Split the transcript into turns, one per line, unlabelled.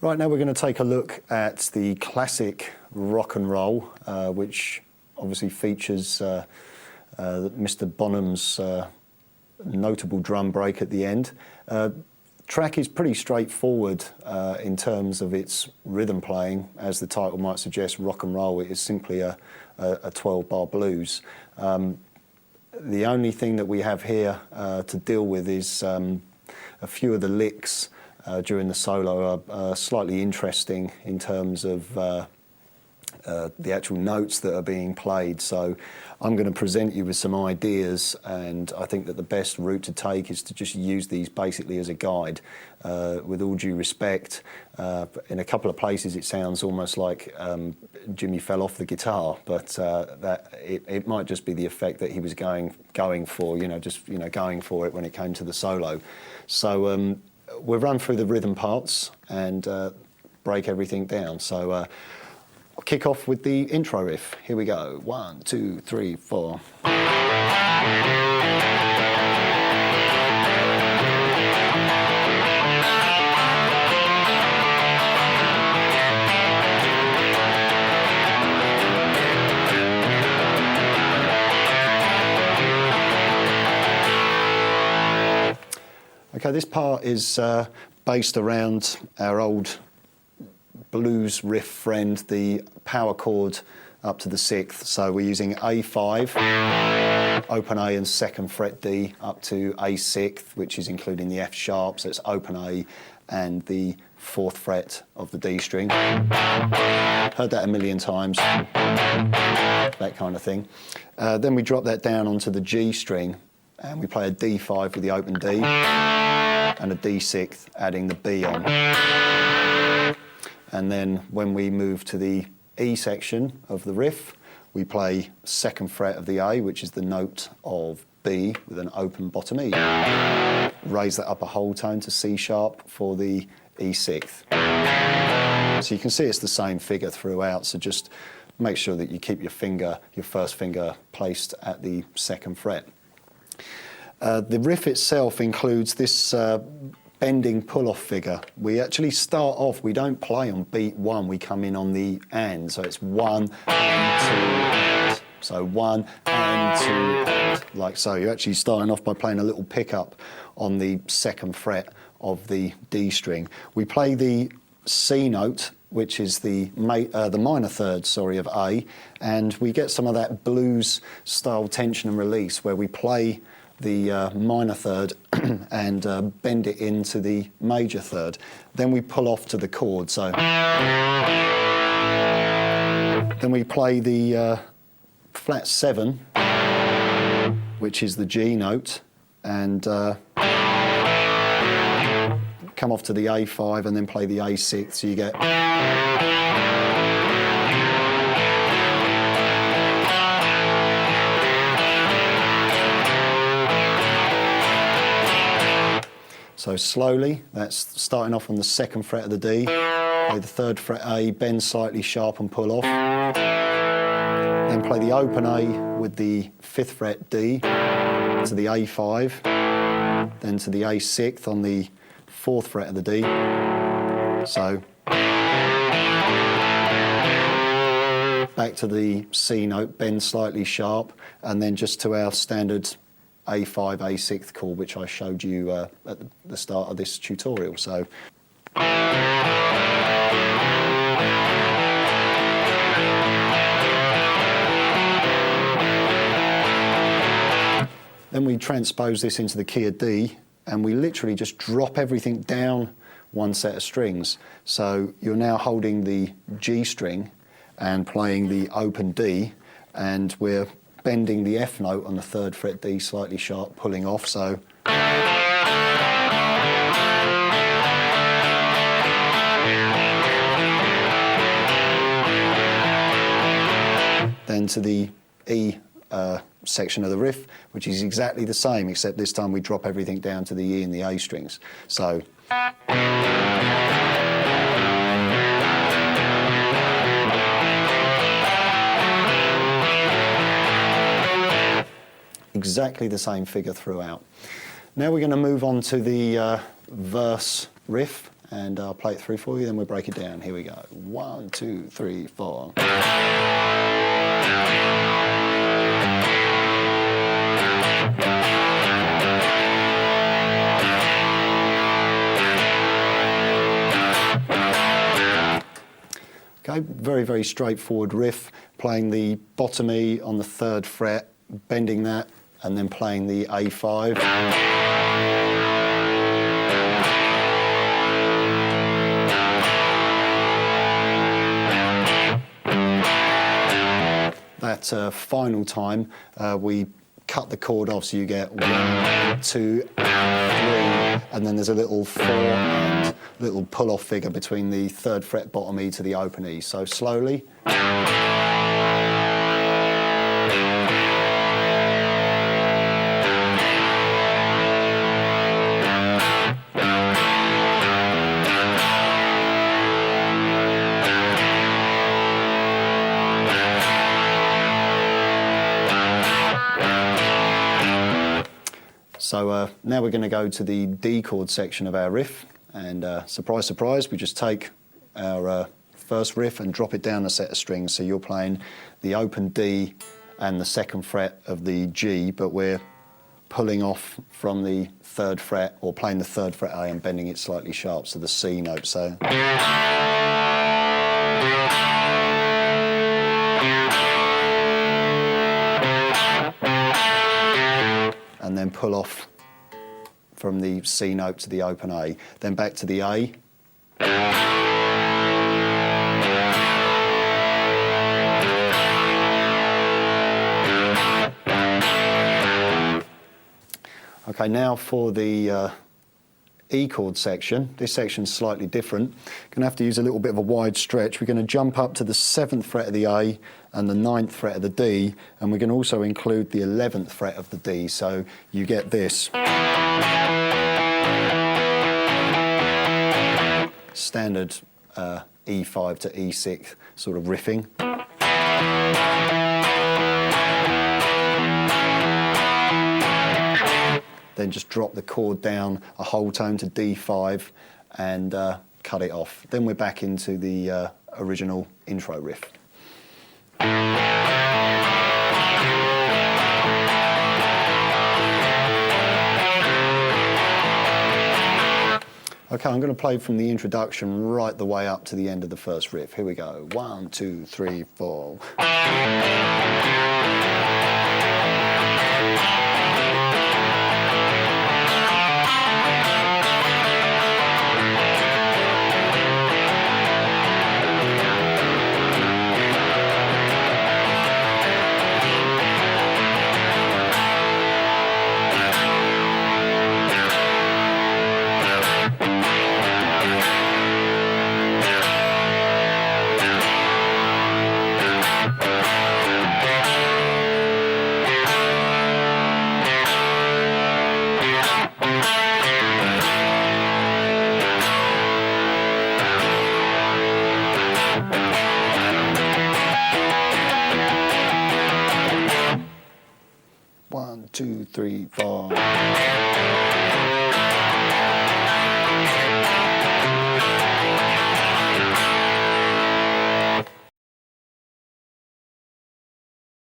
Right, now we're going to take a look at the classic rock and roll, which obviously features Mr. Bonham's notable drum break at the end. Track is pretty straightforward in terms of its rhythm playing. As the title might suggest, rock and roll, it is simply a 12-bar blues. The only thing that we have here to deal with is a few of the licks during the solo are slightly interesting in terms of the actual notes that are being played. So I'm going to present you with some ideas, and I think that the best route to take is to just use these basically as a guide. With all due respect, in a couple of places it sounds almost like Jimmy fell off the guitar, but that it might just be the effect that he was going for, going for it when it came to the solo. So we'll run through the rhythm parts and break everything down. So I'll kick off with the intro riff. Here we go. 1, 2, 3, 4. Okay, this part is based around our old blues riff friend, the power chord up to the 6th. So we're using A5, open A and 2nd fret D, up to A6, which is including the F sharp, so it's open A and the 4th fret of the D string. Heard that a million times, that kind of thing. Then we drop that down onto the G string, and we play a D5 with the open D, and a D6, adding the B on. And then when we move to the E section of the riff, we play 2nd fret of the A, which is the note of B, with an open bottom E. Raise that up a whole tone to C sharp for the E6. So you can see it's the same figure throughout, so just make sure that you keep your first finger placed at the 2nd fret. The riff itself includes this bending pull-off figure. We actually start off, we don't play on beat 1, we come in on the and, so it's 1 and 2, so 1 and 2, and, like so. You're actually starting off by playing a little pickup on the 2nd fret of the D string. We play the C note, which is the minor third, of A, and we get some of that blues style tension and release where we play the minor third and bend it into the major third. Then we pull off to the chord. So then we play the flat 7, which is the G note, and come off to the A5 and then play the A6. So you get so slowly, that's starting off on the 2nd fret of the D, play the 3rd fret A, bend slightly sharp and pull off. Then play the open A with the 5th fret D to the A5, then to the A6 on the 4th fret of the D. So back to the C note, bend slightly sharp, and then just to our standard A5, A6 chord, which I showed you at the start of this tutorial. So then we transpose this into the key of D, and we literally just drop everything down one set of strings. So you're now holding the G string and playing the open D, and we're bending the F note on the 3rd fret D slightly sharp, pulling off. So then to the E section of the riff, which is exactly the same, except this time we drop everything down to the E and the A strings. So exactly the same figure throughout. Now we're going to move on to the verse riff, and I'll play it through for you, then we'll break it down. Here we go. 1, 2, 3, 4. Okay, very, very straightforward riff, playing the bottom E on the 3rd fret, bending that, and then playing the A5. That final time, we cut the chord off, so you get 1, 2, 3, and then there's a little 4 and little pull-off figure between the 3rd fret bottom E to the open E. So slowly. So now we're going to go to the D chord section of our riff, and surprise, surprise, we just take our first riff and drop it down a set of strings. So you're playing the open D and the 2nd fret of the G, but we're pulling off from the 3rd fret, or playing the 3rd fret A and bending it slightly sharp, so the C note. So. And then pull off from the C note to the open A, then back to the A. Okay, now for the E chord section. This section's slightly different. Going to have to use a little bit of a wide stretch. We're going to jump up to the 7th fret of the A and the 9th fret of the D, and we're going to also include the 11th fret of the D, so you get this. Standard E5 to E6 sort of riffing. Then just drop the chord down a whole tone to D5 and cut it off. Then we're back into the original intro riff. Okay, I'm going to play from the introduction right the way up to the end of the first riff. Here we go. 1, 2, 3, 4. One, two, three, four.